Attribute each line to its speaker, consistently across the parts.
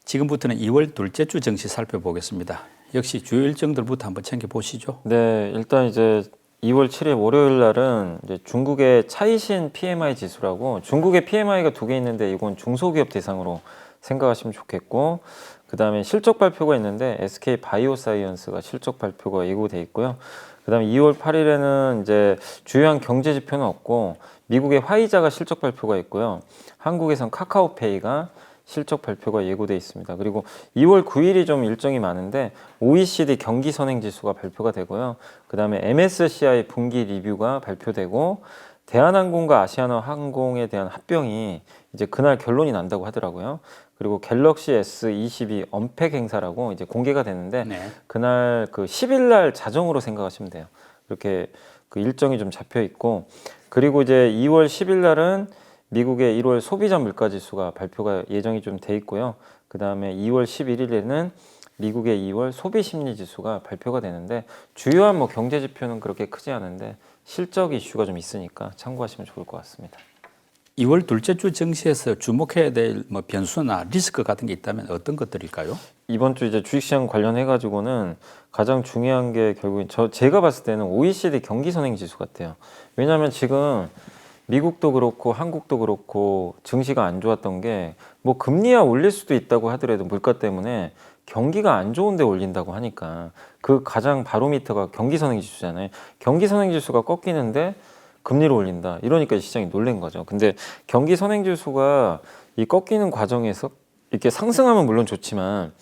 Speaker 1: 지금부터는 2월 둘째 주 증시 살펴보겠습니다. 역시 주요 일정들부터 한번 챙겨보시죠.
Speaker 2: 네, 일단 이제 2월 7일 월요일 날은 이제 중국의 차이신 PMI 지수라고, 중국의 PMI가 두 개 있는데 이건 중소기업 대상으로 생각하시면 좋겠고, 그 다음에 실적 발표가 있는데 SK 바이오사이언스가 실적 발표가 예고돼 있고요. 그 다음에 2월 8일에는 이제 주요한 경제 지표는 없고, 미국의 화이자가 실적 발표가 있고요. 한국에선 카카오페이가 실적 발표가 예고돼 있습니다. 그리고 2월 9일이 좀 일정이 많은데 OECD 경기 선행 지수가 발표가 되고요. 그 다음에 MSCI 분기 리뷰가 발표되고, 대한항공과 아시아나항공에 대한 합병이 이제 그날 결론이 난다고 하더라고요. 그리고 갤럭시 S22 언팩 행사라고 이제 공개가 되는데,
Speaker 1: 네.
Speaker 2: 그날 그 10일 날 자정으로 생각하시면 돼요. 이렇게 그 일정이 좀 잡혀 있고, 그리고 이제 2월 10일 날은 미국의 1월 소비자 물가 지수가 발표가 예정이 좀 돼 있고요. 그 다음에 2월 11일에는 미국의 2월 소비 심리 지수가 발표가 되는데, 주요한 뭐 경제 지표는 그렇게 크지 않은데 실적 이슈가 좀 있으니까 참고하시면 좋을 것 같습니다.
Speaker 1: 2월 둘째 주 증시에서 주목해야 될 뭐 변수나 리스크 같은 게 있다면 어떤 것들일까요?
Speaker 2: 이번 주 이제 주식시장 관련해 가지고는 가장 중요한 게 결국엔 제가 봤을 때는 OECD 경기 선행 지수 같아요. 왜냐하면 지금 미국도 그렇고 한국도 그렇고 증시가 안 좋았던 게, 뭐 금리야 올릴 수도 있다고 하더라도 물가 때문에 경기가 안 좋은데 올린다고 하니까, 그 가장 바로미터가 경기 선행 지수잖아요. 경기 선행 지수가 꺾이는데 금리를 올린다, 이러니까 시장이 놀란 거죠. 근데 경기 선행 지수가 이 꺾이는 과정에서 이렇게 상승하면 물론 좋지만,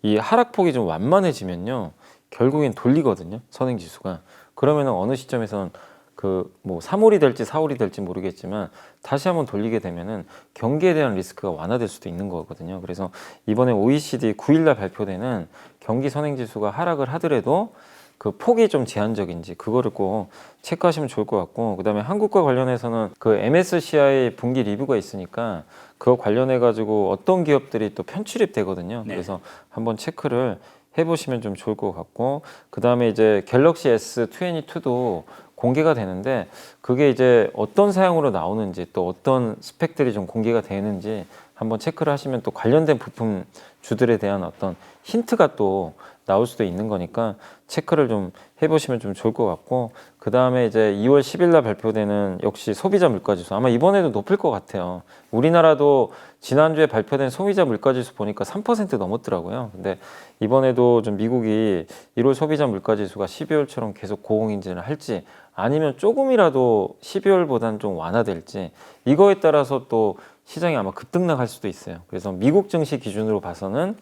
Speaker 2: 이 하락폭이 좀 완만해지면요 결국엔 돌리거든요, 선행 지수가. 그러면 어느 시점에선 그 뭐 3월이 될지 4월이 될지 모르겠지만 다시 한번 돌리게 되면은 경기에 대한 리스크가 완화될 수도 있는 거거든요. 그래서 이번에 OECD 9일날 발표되는 경기 선행 지수가 하락을 하더라도 그 폭이 좀 제한적인지 그거를 꼭 체크하시면 좋을 것 같고, 그다음에 한국과 관련해서는 그 MSCI 분기 리뷰가 있으니까 그거 관련해 가지고 어떤 기업들이 또 편출입 되거든요.
Speaker 1: 네.
Speaker 2: 그래서 한번 체크를 해보시면 좀 좋을 것 같고, 그 다음에 이제 갤럭시 S22도 공개가 되는데, 그게 이제 어떤 사양으로 나오는지 또 어떤 스펙들이 좀 공개가 되는지 한번 체크를 하시면 또 관련된 부품 주들에 대한 어떤 힌트가 또 나올 수도 있는 거니까 체크를 좀 해보시면 좀 좋을 것 같고, 그 다음에 이제 2월 10일 날 발표되는 역시 소비자 물가지수, 아마 이번에도 높을 것 같아요. 우리나라도 지난주에 발표된 소비자 물가지수 보니까 3% 넘었더라고요. 근데 이번에도 좀 미국이 1월 소비자 물가지수가 12월처럼 계속 고공행진을 할지, 아니면 조금이라도 12월보다는 좀 완화될지, 이거에 따라서 또 시장이 아마 급등락할 수도 있어요. 그래서 미국 증시 기준으로 봐서는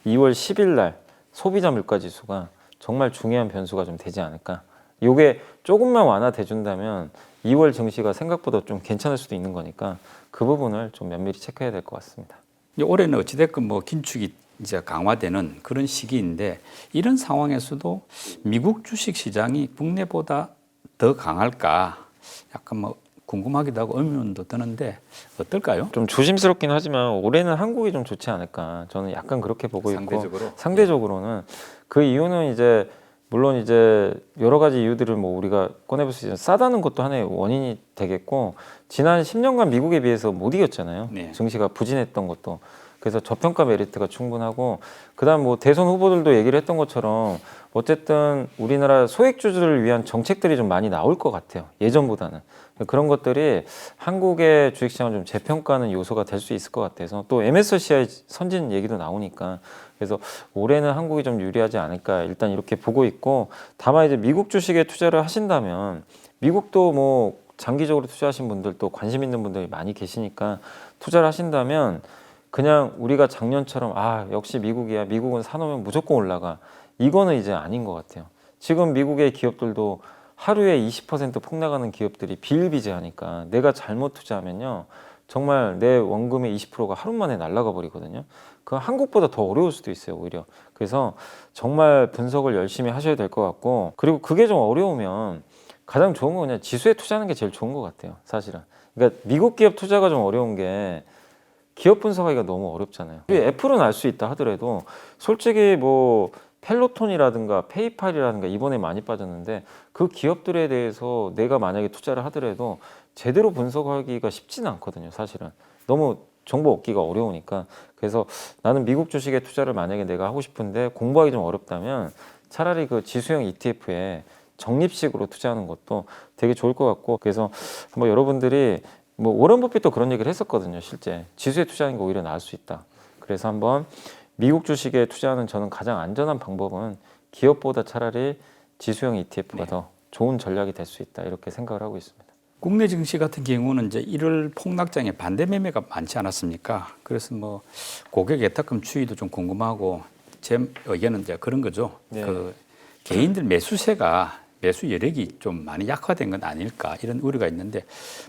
Speaker 2: 2월 10일 날 소비자 물가 지수가 정말 중요한 변수가 좀 되지 않을까. 이게 조금만 완화돼 준다면 2월 증시가 생각보다 좀 괜찮을 수도 있는 거니까 그 부분을 좀 면밀히 체크해야 될 것 같습니다.
Speaker 1: 올해는 어찌됐건 뭐 긴축이 이제 강화되는 그런 시기인데, 이런 상황에서도 미국 주식 시장이 국내보다 더 강할까 약간 뭐 궁금하기도 하고 의문도 드는데 어떨까요?
Speaker 2: 좀 조심스럽긴 하지만 올해는 한국이 좀 좋지 않을까, 저는 약간 그렇게 보고 있고, 상대적으로는 그 이유는 이제 물론 이제 여러 가지 이유들을 뭐 우리가 꺼내볼 수 있지만, 싸다는 것도 하나의 원인이 되겠고, 지난 10년간 미국에 비해서 못 이겼잖아요.
Speaker 1: 네.
Speaker 2: 증시가 부진했던 것도. 그래서 저평가 메리트가 충분하고, 그다음 뭐 대선 후보들도 얘기를 했던 것처럼 어쨌든 우리나라 소액주주를 위한 정책들이 좀 많이 나올 것 같아요, 예전보다는. 그런 것들이 한국의 주식시장을 좀 재평가하는 요소가 될 수 있을 것 같아서, 또 MSCI 선진 얘기도 나오니까, 그래서 올해는 한국이 좀 유리하지 않을까 일단 이렇게 보고 있고, 다만 이제 미국 주식에 투자를 하신다면, 미국도 뭐 장기적으로 투자하신 분들도 관심 있는 분들이 많이 계시니까 투자를 하신다면, 그냥 우리가 작년처럼 역시 미국이야, 미국은 사놓으면 무조건 올라가, 이거는 이제 아닌 것 같아요. 지금 미국의 기업들도 하루에 20% 폭락하는 기업들이 비일비재하니까, 내가 잘못 투자하면요 정말 내 원금의 20%가 하루 만에 날아가 버리거든요. 그 한국보다 더 어려울 수도 있어요, 오히려. 그래서 정말 분석을 열심히 하셔야 될 것 같고, 그리고 그게 좀 어려우면 가장 좋은 건 그냥 지수에 투자하는 게 제일 좋은 것 같아요, 사실은. 그러니까 미국 기업 투자가 좀 어려운 게, 기업 분석하기가 너무 어렵잖아요. 애플은 알 수 있다 하더라도 솔직히 뭐 펠로톤이라든가 페이팔이라든가 이번에 많이 빠졌는데, 그 기업들에 대해서 내가 만약에 투자를 하더라도 제대로 분석하기가 쉽지는 않거든요, 사실은. 너무 정보 얻기가 어려우니까. 그래서 나는 미국 주식에 투자를 만약에 내가 하고 싶은데 공부하기 좀 어렵다면 차라리 그 지수형 ETF에 적립식으로 투자하는 것도 되게 좋을 것 같고, 그래서 한번 여러분들이 뭐 워런 버핏도 그런 얘기를 했었거든요. 실제 지수에 투자하는 게 오히려 나을 수 있다. 그래서 한번 미국 주식에 투자하는 저는 가장 안전한 방법은 기업보다 차라리 지수형 ETF가
Speaker 1: 네.
Speaker 2: 더 좋은 전략이 될 수 있다, 이렇게 생각을 하고 있습니다.
Speaker 1: 국내 증시 같은 경우는 이제 1월 폭락장에 반대 매매가 많지 않았습니까? 그래서 뭐 고객 예탁금 추이도 좀 궁금하고, 제 의견은 이제 그런 거죠.
Speaker 2: 네.
Speaker 1: 그 개인들 매수세가 매수 여력이 좀 많이 약화된 건 아닐까, 이런 우려가 있는데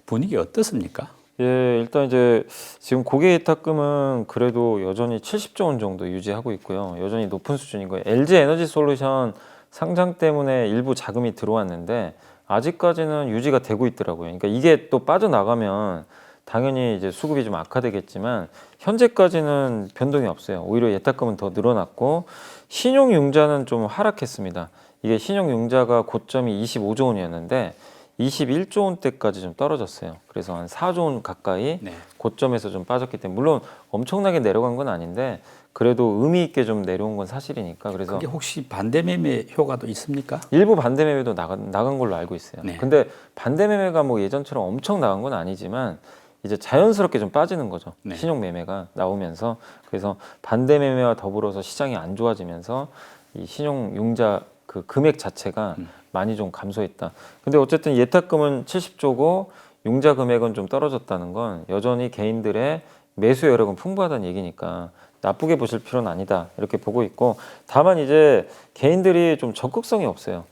Speaker 1: 분위기 어떻습니까?
Speaker 2: 예, 일단 이제 지금 고객 예탁금은 그래도 여전히 70조 원 정도 유지하고 있고요. 여전히 높은 수준인 거예요. LG 에너지 솔루션 상장 때문에 일부 자금이 들어왔는데 아직까지는 유지가 되고 있더라고요. 그러니까 이게 또 빠져나가면 당연히 이제 수급이 좀 악화되겠지만 현재까지는 변동이 없어요. 오히려 예탁금은 더 늘어났고 신용융자는 좀 하락했습니다. 이게 신용융자가 고점이 25조 원이었는데 21조 원대까지 좀 떨어졌어요. 그래서 한 4조 원 가까이
Speaker 1: 네.
Speaker 2: 고점에서 좀 빠졌기 때문에, 물론 엄청나게 내려간 건 아닌데 그래도 의미 있게 좀 내려온 건 사실이니까. 그래서
Speaker 1: 그게 혹시 반대 매매 효과도 있습니까?
Speaker 2: 일부 반대 매매도 나간 걸로 알고 있어요.
Speaker 1: 네.
Speaker 2: 근데 반대 매매가 뭐 예전처럼 엄청 나간 건 아니지만 이제 자연스럽게 좀 빠지는 거죠.
Speaker 1: 네.
Speaker 2: 신용 매매가 나오면서. 그래서 반대 매매와 더불어서 시장이 안 좋아지면서 이 신용 융자 그 금액 자체가 많이 좀 감소했다. 근데 어쨌든 예탁금은 70조고 융자 금액은 좀 떨어졌다는 건 여전히 개인들의 매수 여력은 풍부하다는 얘기니까 나쁘게 보실 필요는 아니다, 이렇게 보고 있고, 다만 이제 개인들이 좀 적극성이 없어요.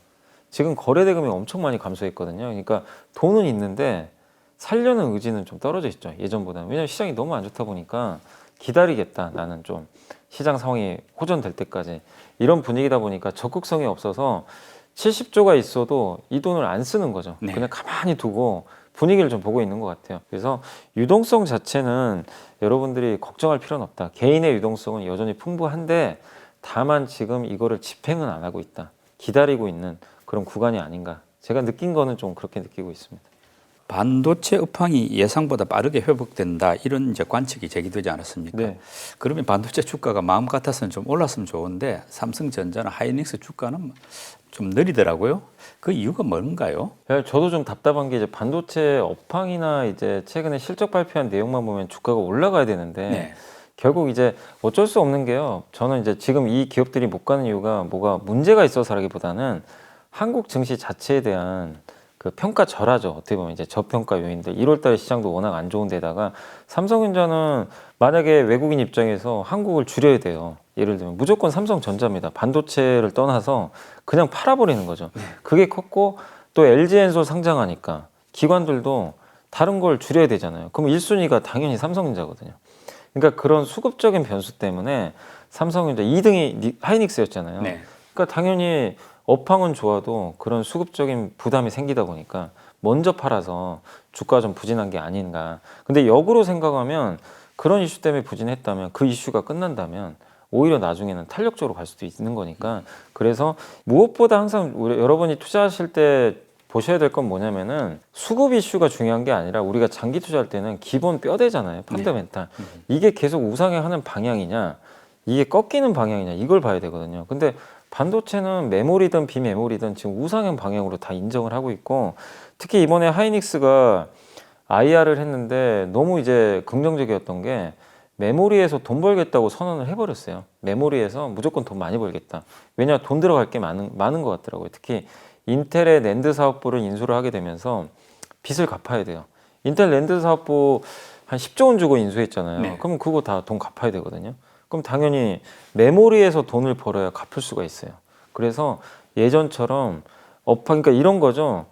Speaker 2: 지금 거래 대금이 엄청 많이 감소했거든요. 그러니까 돈은 있는데 살려는 의지는 좀 떨어져 있죠, 예전보다는. 왜냐하면 시장이 너무 안 좋다 보니까 기다리겠다, 나는 좀 시장 상황이 호전될 때까지, 이런 분위기다 보니까 적극성이 없어서 70조가 있어도 이 돈을 안 쓰는 거죠.
Speaker 1: 네.
Speaker 2: 그냥 가만히 두고 분위기를 좀 보고 있는 것 같아요. 그래서 유동성 자체는 여러분들이 걱정할 필요는 없다. 개인의 유동성은 여전히 풍부한데 다만 지금 이거를 집행은 안 하고 있다, 기다리고 있는 그런 구간이 아닌가, 제가 느낀 거는 좀 그렇게 느끼고 있습니다.
Speaker 1: 반도체 업황이 예상보다 빠르게 회복된다, 이런 이제 관측이 제기되지 않았습니까?
Speaker 2: 네.
Speaker 1: 그러면 반도체 주가가 마음 같아서는 좀 올랐으면 좋은데 삼성전자나 하이닉스 주가는 좀 느리더라고요. 그 이유가 뭔가요?
Speaker 2: 저도 좀 답답한 게 이제 반도체 업황이나 이제 최근에 실적 발표한 내용만 보면 주가가 올라가야 되는데
Speaker 1: 네.
Speaker 2: 결국 이제 어쩔 수 없는 게요. 저는 이제 지금 이 기업들이 못 가는 이유가 뭐가 문제가 있어서라기보다는 한국 증시 자체에 대한 그 평가 절하죠. 어떻게 보면 이제 저평가 요인들. 1월달에 시장도 워낙 안 좋은 데다가 삼성전자는 만약에 외국인 입장에서 한국을 줄여야 돼요. 예를 들면 무조건 삼성전자입니다. 반도체를 떠나서 그냥 팔아버리는 거죠. 그게 컸고 또 LG엔솔 상장하니까 기관들도 다른 걸 줄여야 되잖아요. 그럼 1순위가 당연히 삼성전자거든요. 그러니까 그런 수급적인 변수 때문에 삼성전자 2등이 하이닉스였잖아요.
Speaker 1: 네.
Speaker 2: 그러니까 당연히 업황은 좋아도 그런 수급적인 부담이 생기다 보니까 먼저 팔아서 주가가 좀 부진한 게 아닌가. 근데 역으로 생각하면 그런 이슈 때문에 부진했다면, 그 이슈가 끝난다면 오히려 나중에는 탄력적으로 갈 수도 있는 거니까. 그래서 무엇보다 항상 여러분이 투자하실 때 보셔야 될 건 뭐냐면은 수급 이슈가 중요한 게 아니라 우리가 장기 투자할 때는 기본 뼈대잖아요. 펀더멘탈. 이게 계속 우상향하는 방향이냐, 이게 꺾이는 방향이냐, 이걸 봐야 되거든요. 근데 반도체는 메모리든 비메모리든 지금 우상향 방향으로 다 인정을 하고 있고, 특히 이번에 하이닉스가 IR을 했는데 너무 이제 긍정적이었던 게 메모리에서 돈 벌겠다고 선언을 해버렸어요. 메모리에서 무조건 돈 많이 벌겠다. 왜냐, 돈 들어갈 게 많은 것 같더라고요. 특히 인텔의 낸드 사업부를 인수를 하게 되면서 빚을 갚아야 돼요. 인텔 낸드 사업부 한 10조 원 주고 인수했잖아요.
Speaker 1: 네.
Speaker 2: 그럼 그거 다 돈 갚아야 되거든요. 그럼 당연히 메모리에서 돈을 벌어야 갚을 수가 있어요. 그래서 예전처럼 그러니까 이런 거죠.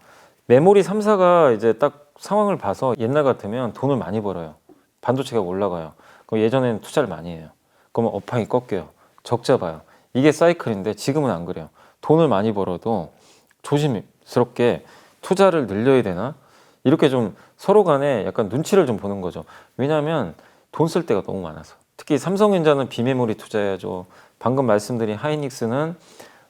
Speaker 2: 메모리 3사가 이제 딱 상황을 봐서 옛날 같으면 돈을 많이 벌어요. 반도체가 올라가요. 그럼 예전에는 투자를 많이 해요. 그러면 업황이 꺾여요. 적자 봐요. 이게 사이클인데 지금은 안 그래요. 돈을 많이 벌어도 조심스럽게 투자를 늘려야 되나? 이렇게 좀 서로 간에 약간 눈치를 좀 보는 거죠. 왜냐하면 돈 쓸 데가 너무 많아서. 특히 삼성전자는 비메모리 투자해야죠. 방금 말씀드린 하이닉스는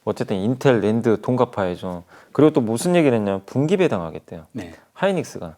Speaker 2: 어쨌든 인텔, 랜드 돈 갚아야죠. 그리고 또 무슨 얘기를 했냐면 분기 배당하겠대요.
Speaker 1: 네.
Speaker 2: 하이닉스가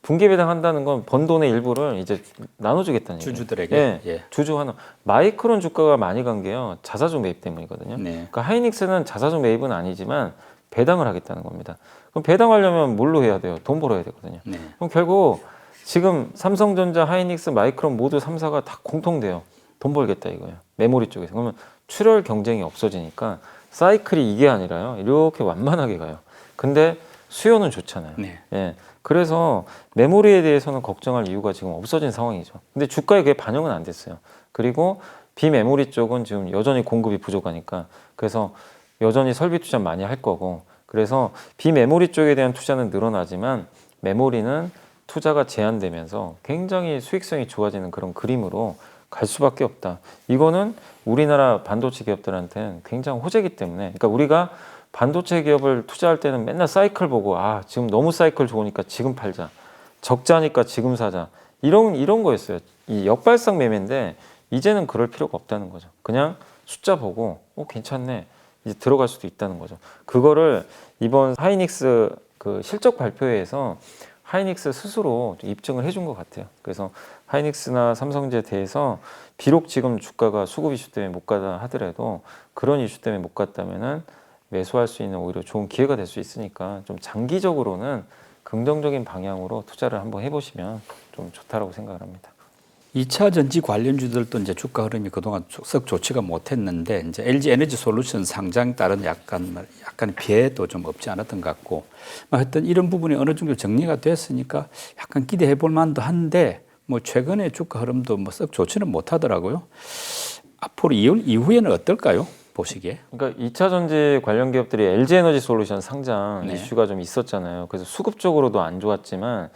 Speaker 2: 분기 배당한다는 건 번 돈의 일부를 이제 나눠주겠다는 얘기예요.
Speaker 1: 주주들에게.
Speaker 2: 예,
Speaker 1: 예.
Speaker 2: 주주 하나. 마이크론 주가가 많이 간 게요, 자사주 매입 때문이거든요.
Speaker 1: 네.
Speaker 2: 그러니까 하이닉스는 자사주 매입은 아니지만 배당을 하겠다는 겁니다. 그럼 배당하려면 뭘로 해야 돼요? 돈 벌어야 되거든요.
Speaker 1: 네.
Speaker 2: 그럼 결국 지금 삼성전자, 하이닉스, 마이크론 모두 3사가 다 공통돼요. 돈 벌겠다 이거예요. 메모리 쪽에서. 그러면 출혈 경쟁이 없어지니까 사이클이 이게 아니라요, 이렇게 완만하게 가요. 근데 수요는 좋잖아요.
Speaker 1: 네.
Speaker 2: 예. 그래서 메모리에 대해서는 걱정할 이유가 지금 없어진 상황이죠. 근데 주가에 그게 반영은 안 됐어요. 그리고 비메모리 쪽은 지금 여전히 공급이 부족하니까, 그래서 여전히 설비 투자 많이 할 거고, 그래서 비메모리 쪽에 대한 투자는 늘어나지만 메모리는 투자가 제한되면서 굉장히 수익성이 좋아지는 그런 그림으로 갈 수밖에 없다. 이거는 우리나라 반도체 기업들한테는 굉장히 호재이기 때문에, 그러니까 우리가 반도체 기업을 투자할 때는 맨날 사이클 보고, 아 지금 너무 사이클 좋으니까 지금 팔자, 적자니까 지금 사자, 이런 거였어요. 이 역발상 매매인데 이제는 그럴 필요가 없다는 거죠. 그냥 숫자 보고 괜찮네, 이제 들어갈 수도 있다는 거죠. 그거를 이번 하이닉스 그 실적 발표회에서 하이닉스 스스로 입증을 해준 것 같아요. 그래서 하이닉스나 삼성제에 대해서 비록 지금 주가가 수급 이슈 때문에 못 가다 하더라도 그런 이슈 때문에 못 갔다면은 매수할 수 있는 오히려 좋은 기회가 될 수 있으니까 좀 장기적으로는 긍정적인 방향으로 투자를 한번 해보시면 좀 좋다라고 생각을 합니다.
Speaker 1: 2차 전지 관련주들도 이제 주가 흐름이 그동안 썩 좋지가 못했는데, 이제 LG 에너지 솔루션 상장에 따른 약간 피해도 좀 없지 않았던 것 같고, 하여튼 이런 부분이 어느 정도 정리가 됐으니까 약간 기대해 볼 만도 한데, 뭐 최근에 주가 흐름도 뭐 썩 좋지는 못하더라고요. 앞으로 이후에는 어떨까요? 보시기에.
Speaker 2: 그러니까 2차 전지 관련 기업들이 LG 에너지 솔루션 상장
Speaker 1: 네.
Speaker 2: 이슈가 좀 있었잖아요. 그래서 수급적으로도 안 좋았지만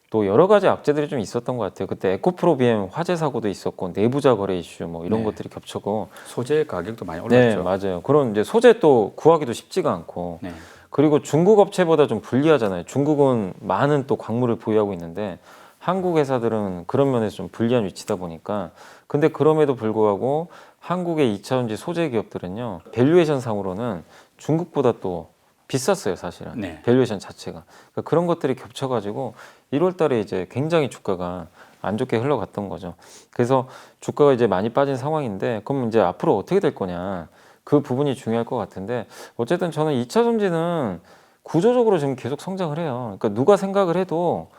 Speaker 2: 또 여러 가지 악재들이 좀 있었던 것 같아요. 그때 에코프로 BM 화재 사고도 있었고 내부자 거래 이슈 뭐 이런
Speaker 1: 네.
Speaker 2: 것들이 겹쳐고.
Speaker 1: 소재 가격도 많이
Speaker 2: 네,
Speaker 1: 올랐죠.
Speaker 2: 맞아요. 그런 이제 소재 또 구하기도 쉽지가 않고.
Speaker 1: 네.
Speaker 2: 그리고 중국 업체보다 좀 불리하잖아요. 중국은 많은 또 광물을 보유하고 있는데 한국 회사들은 그런 면에서 좀 불리한 위치다 보니까. 근데 그럼에도 불구하고 한국의 2차 전지 소재 기업들은요, 밸류에이션 상으로는 중국보다 또 비쌌어요, 사실은.
Speaker 1: 네.
Speaker 2: 밸류에이션 자체가. 그러니까 그런 것들이 겹쳐가지고 1월 달에 이제 굉장히 주가가 안 좋게 흘러갔던 거죠. 그래서 주가가 이제 많이 빠진 상황인데, 그럼 이제 앞으로 어떻게 될 거냐, 그 부분이 중요할 것 같은데, 어쨌든 저는 2차 전지는 구조적으로 지금 계속 성장을 해요. 그러니까 누가 생각을 해도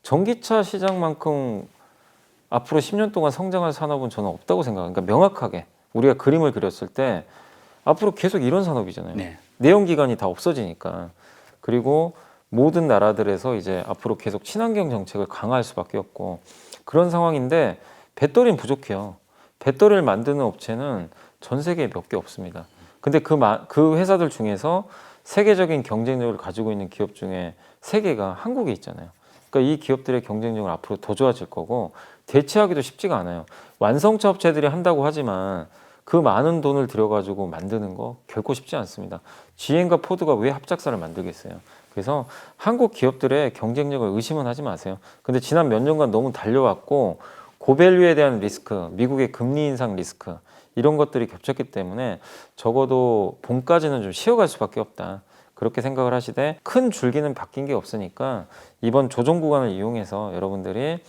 Speaker 2: 전기차 시장만큼 앞으로 10년 동안 성장할 산업은 저는 없다고 생각해요. 그러니까 명확하게 우리가 그림을 그렸을 때 앞으로 계속 이런 산업이잖아요.
Speaker 1: 네.
Speaker 2: 내연기관이 다 없어지니까. 그리고 모든 나라들에서 이제 앞으로 계속 친환경 정책을 강화할 수밖에 없고 그런 상황인데, 배터리는 부족해요. 배터리를 만드는 업체는 전 세계에 몇 개 없습니다. 근데 그 회사들 중에서 세계적인 경쟁력을 가지고 있는 기업 중에 3개가 한국에 있잖아요. 그러니까 이 기업들의 경쟁력은 앞으로 더 좋아질 거고 대체하기도 쉽지가 않아요. 완성차 업체들이 한다고 하지만 그 많은 돈을 들여가지고 만드는 거 결코 쉽지 않습니다. GM과 포드가 왜 합작사를 만들겠어요? 그래서 한국 기업들의 경쟁력을 의심은 하지 마세요. 근데 지난 몇 년간 너무 달려왔고 고밸류에 대한 리스크, 미국의 금리 인상 리스크, 이런 것들이 겹쳤기 때문에 적어도 봄까지는 좀 쉬어갈 수밖에 없다, 그렇게 생각을 하시되, 큰 줄기는 바뀐 게 없으니까 이번 조정 구간을 이용해서 여러분들이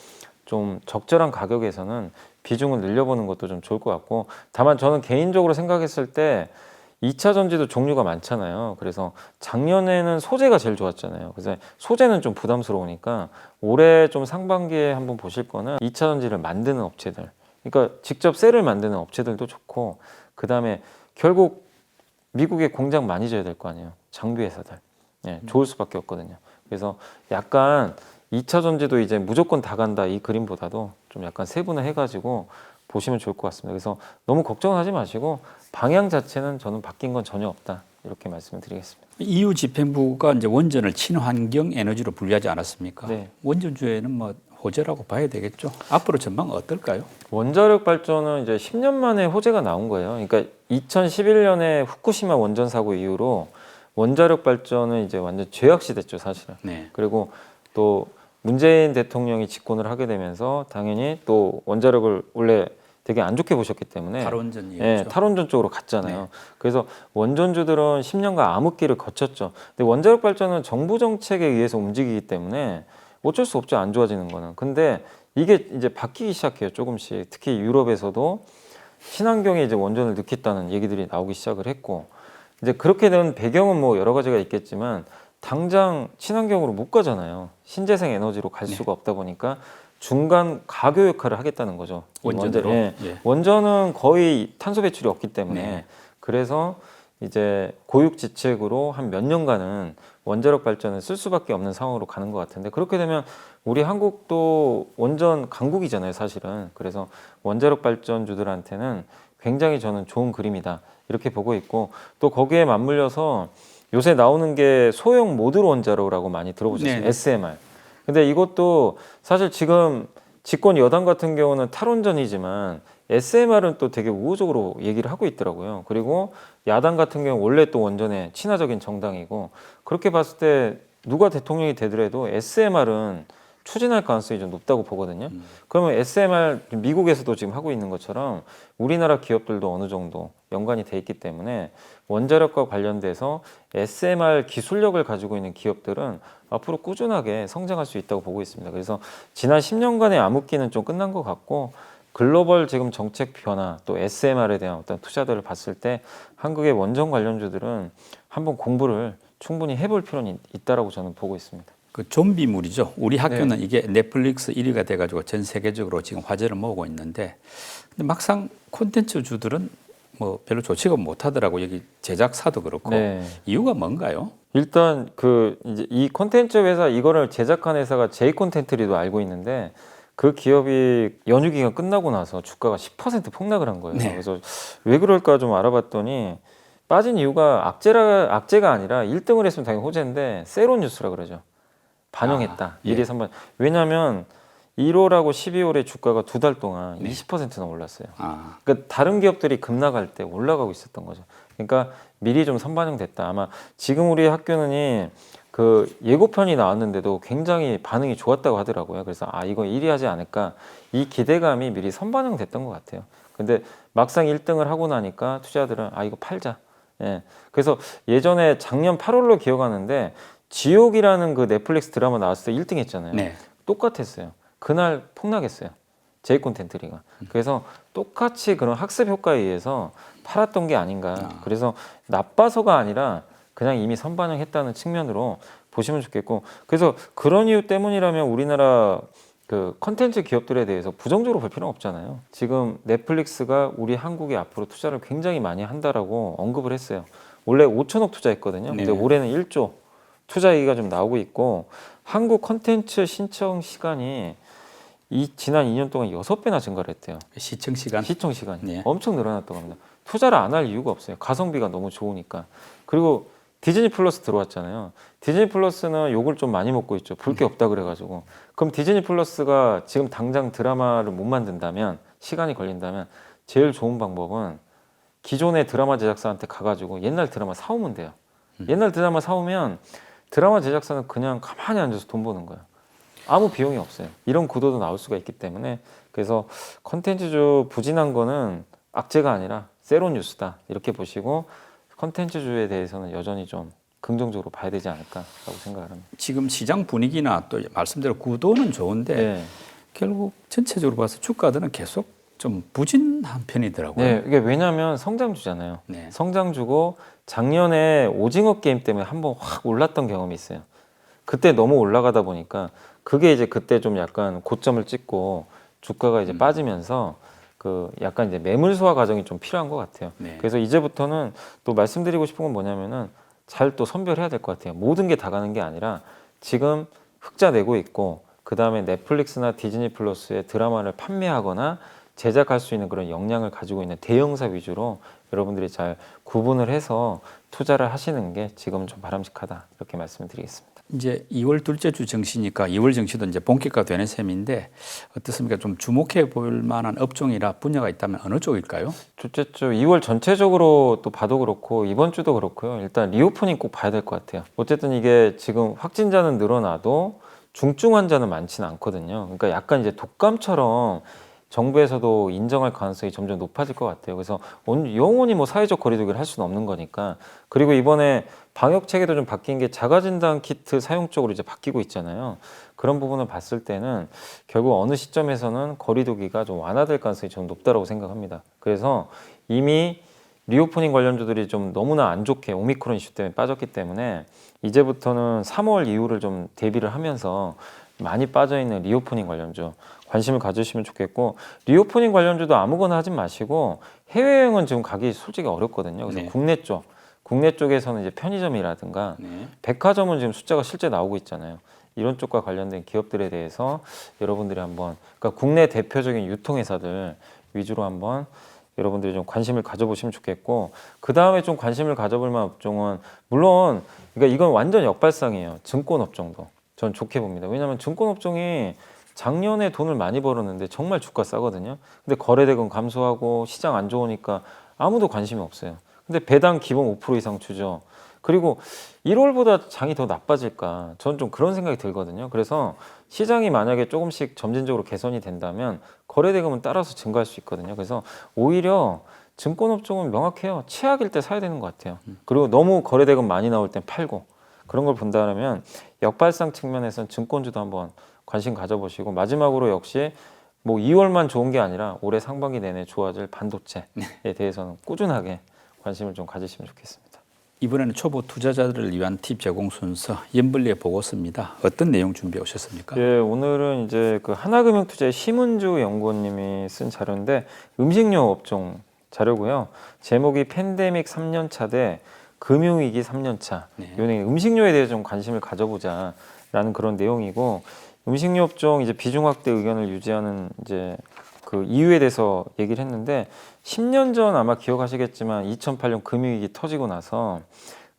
Speaker 2: 좀 적절한 가격에서는 비중을 늘려보는 것도 좀 좋을 것 같고, 다만 저는 개인적으로 생각했을 때 2차 전지도 종류가 많잖아요. 그래서 작년에는 소재가 제일 좋았잖아요. 그래서 소재는 좀 부담스러우니까 올해 좀 상반기에 한번 보실 거는 2차 전지를 만드는 업체들, 그러니까 직접 셀을 만드는 업체들도 좋고, 그 다음에 결국 미국에 공장 많이 져야 될 거 아니에요. 장비 회사들. 예, 좋을 수밖에 없거든요. 그래서 약간 2차 전지도 이제 무조건 다 간다 이 그림보다도 좀 약간 세분화해가지고 보시면 좋을 것 같습니다. 그래서 너무 걱정하지 마시고 방향 자체는 저는 바뀐 건 전혀 없다, 이렇게 말씀을 드리겠습니다.
Speaker 1: EU 집행부가 이제 원전을 친환경 에너지로 분류하지 않았습니까?
Speaker 2: 네.
Speaker 1: 원전주에는 뭐 호재라고 봐야 되겠죠. 앞으로 전망 어떨까요?
Speaker 2: 원자력 발전은 이제 10년 만에 호재가 나온 거예요. 그러니까 2011년에 후쿠시마 원전 사고 이후로 원자력 발전은 이제 완전 죄악시됐죠, 사실은.
Speaker 1: 네.
Speaker 2: 그리고 또 문재인 대통령이 집권을 하게 되면서 당연히 또 원자력을 원래 되게 안 좋게 보셨기 때문에
Speaker 1: 탈원전이었죠.
Speaker 2: 예, 탈원전 쪽으로 갔잖아요.
Speaker 1: 네.
Speaker 2: 그래서 원전주들은 10년간 암흑기를 거쳤죠. 근데 원자력 발전은 정부 정책에 의해서 움직이기 때문에 어쩔 수 없죠. 안 좋아지는 거는. 근데 이게 이제 바뀌기 시작해요. 조금씩. 특히 유럽에서도 친환경에 이제 원전을 넣겠다는 얘기들이 나오기 시작을 했고, 이제 그렇게 된 배경은 뭐 여러 가지가 있겠지만 당장 친환경으로 못 가잖아요. 신재생 에너지로 갈 수가 없다 보니까 중간 가교 역할을 하겠다는 거죠. 이
Speaker 1: 원전으로?
Speaker 2: 예.
Speaker 1: 예.
Speaker 2: 원전은 거의 탄소 배출이 없기 때문에
Speaker 1: 네.
Speaker 2: 그래서 이제 고육지책으로 한 몇 년간은 원자력 발전을 쓸 수밖에 없는 상황으로 가는 것 같은데, 그렇게 되면 우리 한국도 원전 강국이잖아요, 사실은. 그래서 원자력 발전주들한테는 굉장히 저는 좋은 그림이다 이렇게 보고 있고, 또 거기에 맞물려서 요새 나오는 게 소형 모듈 원자로라고 많이 들어보셨어요?
Speaker 1: 네.
Speaker 2: SMR. 근데 이것도 사실 지금 집권 여당 같은 경우는 탈원전이지만 SMR은 또 되게 우호적으로 얘기를 하고 있더라고요. 그리고 야당 같은 경우 원래 또 원전에 친화적인 정당이고, 그렇게 봤을 때 누가 대통령이 되더라도 SMR은 추진할 가능성이 좀 높다고 보거든요. 그러면 SMR 미국에서도 지금 하고 있는 것처럼 우리나라 기업들도 어느 정도 연관이 돼 있기 때문에 원자력과 관련돼서 SMR 기술력을 가지고 있는 기업들은 앞으로 꾸준하게 성장할 수 있다고 보고 있습니다. 그래서 지난 10년간의 암흑기는 좀 끝난 것 같고, 글로벌 지금 정책 변화 또 SMR에 대한 어떤 투자들을 봤을 때 한국의 원전 관련주들은 한번 공부를 충분히 해볼 필요는 있다라고 저는 보고 있습니다.
Speaker 1: 그 좀비물이죠. 우리 학교는 이게 넷플릭스 1위가 돼가지고 전 세계적으로 지금 화제를 모으고 있는데, 근데 막상 콘텐츠주들은 뭐 별로 좋지가 못하더라고. 여기 제작사도 그렇고.
Speaker 2: 네.
Speaker 1: 이유가 뭔가요?
Speaker 2: 일단 그 이제 이 콘텐츠 회사, 이거를 제작한 회사가 제이 콘텐츠리도 알고 있는데, 그 기업이 연휴 기간 끝나고 나서 주가가 10% 폭락을 한 거예요.
Speaker 1: 네.
Speaker 2: 그래서 왜 그럴까 좀 알아봤더니 빠진 이유가 악재가 아니라 1등을 했으면 당연히 호재인데 세론 뉴스라 그러죠. 반영했다.
Speaker 1: 예.
Speaker 2: 1위 3번. 왜냐하면 1월하고 12월에 주가가 2달 동안 20%나 올랐어요.
Speaker 1: 아,
Speaker 2: 그러니까 다른 기업들이 급락할 때 올라가고 있었던 거죠. 그러니까 미리 좀 선반영됐다. 아마 지금 우리 학교는 그 예고편이 나왔는데도 굉장히 반응이 좋았다고 하더라고요. 그래서 아, 이거 1위 하지 않을까, 이 기대감이 미리 선반영됐던 것 같아요. 근데 막상 1등을 하고 나니까 투자자들은 아, 이거 팔자. 예. 그래서 예전에 작년 8월로 기억하는데 지옥이라는 그 넷플릭스 드라마 나왔을 때 1등 했잖아요.
Speaker 1: 네.
Speaker 2: 똑같았어요. 그날 폭락했어요. 제이 콘텐츠리가. 그래서 똑같이 그런 학습 효과에 의해서 팔았던 게 아닌가. 그래서 나빠서가 아니라 그냥 이미 선반영했다는 측면으로 보시면 좋겠고, 그래서 그런 이유 때문이라면 우리나라 그 컨텐츠 기업들에 대해서 부정적으로 볼 필요는 없잖아요. 지금 넷플릭스가 우리 한국에 앞으로 투자를 굉장히 많이 한다라고 언급을 했어요. 원래 5천억 투자했거든요. 근데
Speaker 1: 네.
Speaker 2: 올해는 1조 투자 얘기가 좀 나오고 있고, 한국 컨텐츠 신청 시간이 지난 2년 동안 6배나 증가를 했대요.
Speaker 1: 시청 시간.
Speaker 2: 시청 시간이
Speaker 1: 네.
Speaker 2: 엄청 늘어났다고 합니다. 투자를 안 할 이유가 없어요. 가성비가 너무 좋으니까. 그리고 디즈니 플러스 들어왔잖아요. 디즈니 플러스는 욕을 좀 많이 먹고 있죠. 볼 게 없다 그래가지고. 그럼 디즈니 플러스가 지금 당장 드라마를 못 만든다면, 시간이 걸린다면 제일 좋은 방법은 기존의 드라마 제작사한테 가가지고 옛날 드라마 사오면 돼요. 옛날 드라마 사오면 드라마 제작사는 그냥 가만히 앉아서 돈 버는 거예요. 아무 비용이 없어요. 이런 구도도 나올 수가 있기 때문에, 그래서 컨텐츠주 부진한 거는 악재가 아니라 세론 뉴스다 이렇게 보시고, 컨텐츠주에 대해서는 여전히 좀 긍정적으로 봐야 되지 않을까라고 생각을 합니다.
Speaker 1: 지금 시장 분위기나 또 말씀대로 구도는 좋은데
Speaker 2: 네.
Speaker 1: 결국 전체적으로 봐서 주가들은 계속 좀 부진한 편이더라고요.
Speaker 2: 네, 이게 왜냐하면 성장주잖아요.
Speaker 1: 네.
Speaker 2: 성장주고 작년에 오징어 게임 때문에 한번 확 올랐던 경험이 있어요. 그때 너무 올라가다 보니까 그게 이제 그때 좀 약간 고점을 찍고 주가가 이제 빠지면서 그 약간 이제 매물 소화 과정이 좀 필요한 것 같아요.
Speaker 1: 네.
Speaker 2: 그래서 이제부터는 또 말씀드리고 싶은 건 뭐냐면은 잘 또 선별해야 될 것 같아요. 모든 게 다 가는 게 아니라 지금 흑자 내고 있고, 그 다음에 넷플릭스나 디즈니 플러스의 드라마를 판매하거나 제작할 수 있는 그런 역량을 가지고 있는 대형사 위주로 여러분들이 잘 구분을 해서 투자를 하시는 게 지금 좀 바람직하다, 이렇게 말씀을 드리겠습니다.
Speaker 1: 이제 2월 둘째 주 증시니까 2월 증시도 이제 본격화 되는 셈인데 어떻습니까? 좀 주목해 볼 만한 업종이나 분야가 있다면 어느 쪽일까요?
Speaker 2: 둘째 주 2월 전체적으로 또 봐도 그렇고 이번 주도 그렇고요. 일단 리오프닝 꼭 봐야 될 것 같아요. 어쨌든 이게 지금 확진자는 늘어나도 중증 환자는 많지는 않거든요. 그러니까 약간 이제 독감처럼 정부에서도 인정할 가능성이 점점 높아질 것 같아요. 그래서 영원히 뭐 사회적 거리두기를 할 수는 없는 거니까. 그리고 이번에 방역 체계도 좀 바뀐 게 자가진단 키트 사용 쪽으로 이제 바뀌고 있잖아요. 그런 부분을 봤을 때는 결국 어느 시점에서는 거리두기가 좀 완화될 가능성이 좀 높다고 생각합니다. 그래서 이미 리오프닝 관련주들이 좀 너무나 안 좋게 오미크론 이슈 때문에 빠졌기 때문에 이제부터는 3월 이후를 좀 대비를 하면서 많이 빠져있는 리오프닝 관련주 관심을 가지시면 좋겠고, 리오프닝 관련주도 아무거나 하지 마시고 해외여행은 지금 가기 솔직히 어렵거든요. 그래서
Speaker 1: 네.
Speaker 2: 국내 쪽에서는 이제 편의점이라든가
Speaker 1: 네.
Speaker 2: 백화점은 지금 숫자가 실제 나오고 있잖아요. 이런 쪽과 관련된 기업들에 대해서 여러분들이 한번, 그러니까 국내 대표적인 유통회사들 위주로 한번 여러분들이 좀 관심을 가져보시면 좋겠고, 그 다음에 좀 관심을 가져볼 만한 업종은 물론, 그러니까 이건 완전 역발상이에요. 증권업종도 전 좋게 봅니다. 왜냐하면 증권업종이 작년에 돈을 많이 벌었는데 정말 주가 싸거든요. 근데 거래대금 감소하고 시장 안 좋으니까 아무도 관심이 없어요. 근데 배당 기본 5% 이상 주죠. 그리고 1월보다 장이 더 나빠질까? 저는 좀 그런 생각이 들거든요. 그래서 시장이 만약에 조금씩 점진적으로 개선이 된다면 거래대금은 따라서 증가할 수 있거든요. 그래서 오히려 증권업종은 명확해요. 최악일 때 사야 되는 것 같아요. 그리고 너무 거래대금 많이 나올 땐 팔고, 그런 걸 본다면 역발상 측면에서는 증권주도 한번 관심 가져보시고, 마지막으로 역시 뭐 2월만 좋은 게 아니라 올해 상반기 내내 좋아질 반도체에 대해서는 꾸준하게 관심을 좀 가지시면 좋겠습니다.
Speaker 1: 이번에는 초보 투자자들을 위한 팁 제공 순서 연불리의 보고서입니다. 어떤 내용 준비해 오셨습니까?
Speaker 2: 예, 오늘은 이제 그 하나금융투자의 심은주 연구원님이 쓴 자료인데 음식료 업종 자료고요. 제목이 팬데믹 3년차 대 금융위기 3년차.
Speaker 1: 네.
Speaker 2: 이번에 음식료에 대해 좀 관심을 가져보자라는 그런 내용이고, 음식료 업종 이제 비중 확대 의견을 유지하는 이제 그 이유에 대해서 얘기를 했는데, 10년 전 아마 기억하시겠지만 2008년 금융위기 터지고 나서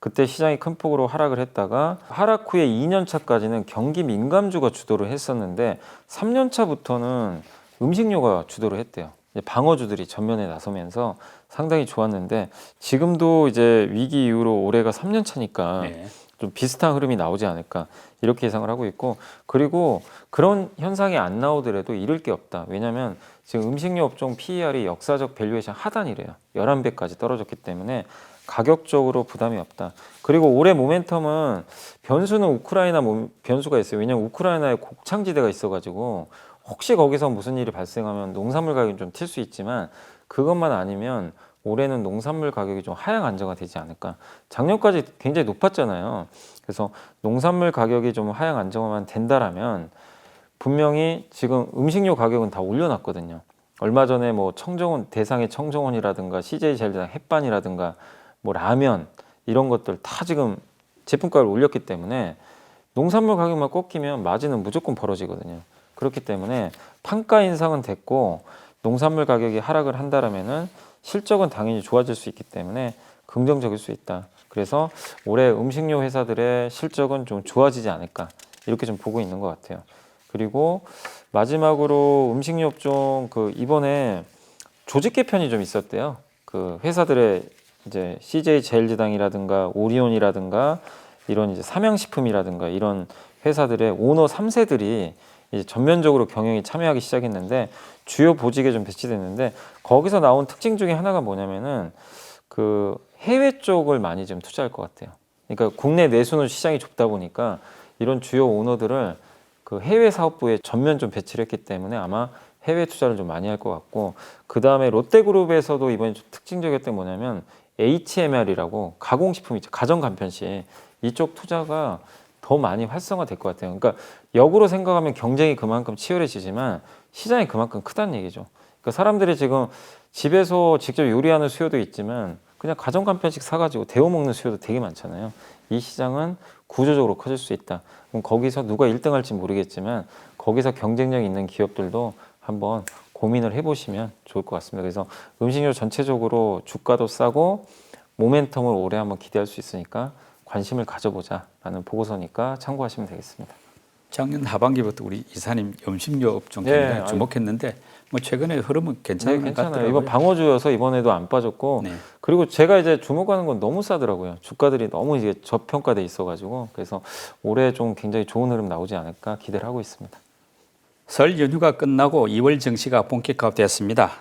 Speaker 2: 그때 시장이 큰 폭으로 하락을 했다가 하락 후에 2년 차까지는 경기 민감주가 주도를 했었는데 3년 차부터는 음식료가 주도를 했대요. 이제 방어주들이 전면에 나서면서 상당히 좋았는데, 지금도 이제 위기 이후로 올해가 3년 차니까
Speaker 1: 네.
Speaker 2: 좀 비슷한 흐름이 나오지 않을까 이렇게 예상을 하고 있고, 그리고 그런 현상이 안 나오더라도 잃을 게 없다. 왜냐하면 지금 음식료 업종 PER이 역사적 밸류에이션 하단이래요. 11배까지 떨어졌기 때문에 가격적으로 부담이 없다. 그리고 올해 모멘텀은 변수는 우크라이나 변수가 있어요. 왜냐하면 우크라이나에 곡창지대가 있어가지고 혹시 거기서 무슨 일이 발생하면 농산물 가격이 좀 튈 수 있지만, 그것만 아니면 올해는 농산물 가격이 좀 하향 안정화 되지 않을까. 작년까지 굉장히 높았잖아요. 그래서 농산물 가격이 좀 하향 안정화만 된다라면 분명히 지금 음식료 가격은 다 올려놨거든요. 얼마 전에 뭐 청정원, 대상의 청정원이라든가 CJ제일제당 햇반이라든가 뭐 라면 이런 것들 다 지금 제품가를 올렸기 때문에 농산물 가격만 꺾이면 마진은 무조건 벌어지거든요. 그렇기 때문에 판가 인상은 됐고 농산물 가격이 하락을 한다라면은 실적은 당연히 좋아질 수 있기 때문에 긍정적일 수 있다. 그래서 올해 음식료 회사들의 실적은 좀 좋아지지 않을까 이렇게 좀 보고 있는 것 같아요. 그리고 마지막으로 음식료 업종 그 이번에 조직 개편이 좀 있었대요. 그 회사들의 이제 CJ 제일제당이라든가 오리온이라든가 이런 이제 삼양식품이라든가 이런 회사들의 오너 3세들이 이제 전면적으로 경영에 참여하기 시작했는데, 주요 보직에 좀 배치됐는데, 거기서 나온 특징 중에 하나가 뭐냐면은 그 해외 쪽을 많이 좀 투자할 것 같아요. 그러니까 국내 내수는 시장이 좁다 보니까 이런 주요 오너들을 그 해외 사업부에 전면 좀 배치를 했기 때문에 아마 해외 투자를 좀 많이 할 것 같고, 그 다음에 롯데그룹에서도 이번에 좀 특징적이었던 게 뭐냐면 HMR이라고 가공식품 있죠. 가정간편식 이쪽 투자가 더 많이 활성화될 것 같아요. 그러니까 역으로 생각하면 경쟁이 그만큼 치열해지지만 시장이 그만큼 크다는 얘기죠. 그러니까 사람들이 지금 집에서 직접 요리하는 수요도 있지만 그냥 가정간편식 사가지고 데워 먹는 수요도 되게 많잖아요. 이 시장은 구조적으로 커질 수 있다. 그럼 거기서 누가 1등 할지 모르겠지만 거기서 경쟁력 있는 기업들도 한번 고민을 해보시면 좋을 것 같습니다. 그래서 음식료 전체적으로 주가도 싸고 모멘텀을 올해 한번 기대할 수 있으니까 관심을 가져보자라는 보고서니까 참고하시면 되겠습니다.
Speaker 1: 작년 하반기부터 우리 이사님 음식료 업종
Speaker 2: 네,
Speaker 1: 굉장히 주목했는데 뭐 최근에 흐름은 괜찮은 것
Speaker 2: 괜찮아요.
Speaker 1: 같더라고요.
Speaker 2: 이번 방어주여서 이번에도 안 빠졌고,
Speaker 1: 네.
Speaker 2: 그리고 제가 이제 주목하는 건 너무 싸더라고요. 주가들이 너무 이제 저평가돼 있어가지고, 그래서 올해 좀 굉장히 좋은 흐름 나오지 않을까 기대를 하고 있습니다.
Speaker 1: 설 연휴가 끝나고 2월 증시가 본격화됐습니다.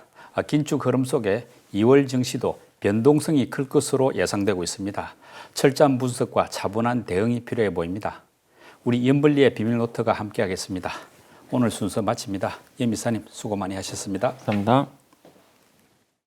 Speaker 1: 긴축 흐름 속에 2월 증시도 변동성이 클 것으로 예상되고 있습니다. 철저한 분석과 차분한 대응이 필요해 보입니다. 우리 연벌리의 비밀노트가 함께하겠습니다. 오늘 순서 마칩니다. 임 이사님 수고 많이 하셨습니다.
Speaker 2: 감사합니다.